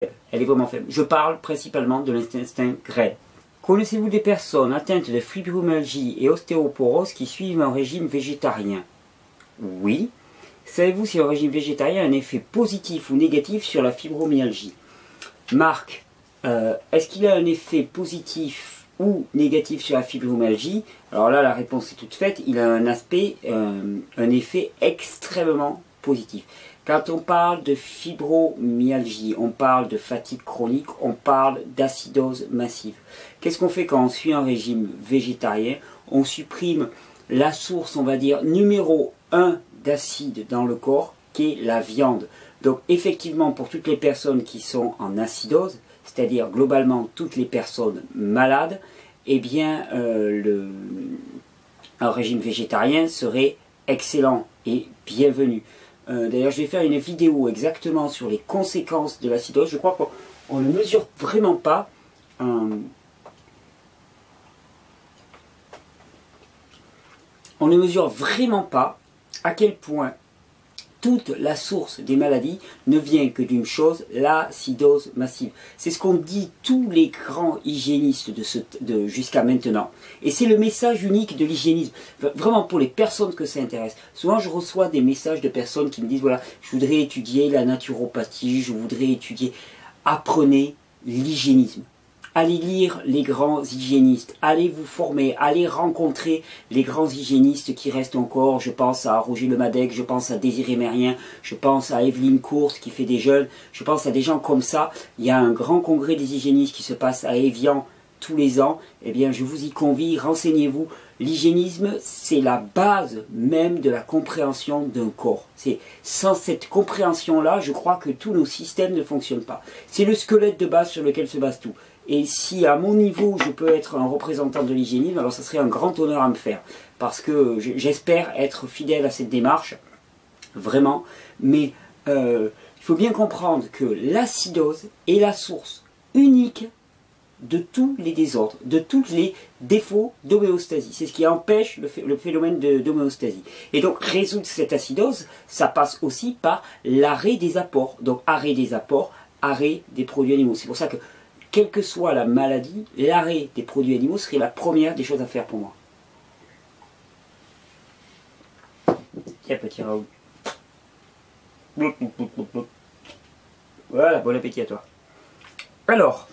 Elle est vraiment faible. Je parle principalement de l'intestin grêle. Connaissez-vous des personnes atteintes de fibromyalgie et ostéoporose qui suivent un régime végétarien? Oui. Savez-vous si un régime végétarien a un effet positif ou négatif sur la fibromyalgie? Marc, est-ce qu'il a un effet positif ou négatif sur la fibromyalgie? Alors là, la réponse est toute faite. Il a un effet extrêmement positif. Quand on parle de fibromyalgie, on parle de fatigue chronique, on parle d'acidose massive. Qu'est-ce qu'on fait quand on suit un régime végétarien? On supprime la source, on va dire, numéro 1 d'acide dans le corps, qui est la viande. Donc effectivement, pour toutes les personnes qui sont en acidose, c'est-à-dire globalement toutes les personnes malades, eh bien un régime végétarien serait excellent et bienvenu. D'ailleurs, je vais faire une vidéo exactement sur les conséquences de l'acidose. Je crois qu'on ne mesure vraiment pas à quel point toute la source des maladies ne vient que d'une chose, l'acidose massive. C'est ce qu'ont dit tous les grands hygiénistes jusqu'à maintenant. Et c'est le message unique de l'hygiénisme. Vraiment pour les personnes que ça intéresse. Souvent je reçois des messages de personnes qui me disent, voilà, je voudrais étudier la naturopathie, je voudrais étudier. Apprenez l'hygiénisme. Allez lire les grands hygiénistes, allez vous former, allez rencontrer les grands hygiénistes qui restent encore. Je pense à Roger Lemadec, je pense à Désiré Mérien, je pense à Evelyne Courte qui fait des jeûnes, je pense à des gens comme ça. Il y a un grand congrès des hygiénistes qui se passe à Évian tous les ans. Eh bien, je vous y convie, renseignez-vous. L'hygiénisme, c'est la base même de la compréhension d'un corps. Sans cette compréhension-là, je crois que tous nos systèmes ne fonctionnent pas. C'est le squelette de base sur lequel se base tout. Et si à mon niveau je peux être un représentant de l'hygiénisme, alors ça serait un grand honneur à me faire. Parce que j'espère être fidèle à cette démarche, vraiment. Mais il faut bien comprendre que l'acidose est la source unique de tous les désordres, de tous les défauts d'homéostasie. C'est ce qui empêche le phénomène d'homéostasie. Et donc résoudre cette acidose, ça passe aussi par l'arrêt des apports. Donc arrêt des apports, arrêt des produits animaux. C'est pour ça que quelle que soit la maladie, l'arrêt des produits animaux serait la première des choses à faire pour moi. Tiens, petit Raoul. Voilà, bon appétit à toi. Alors,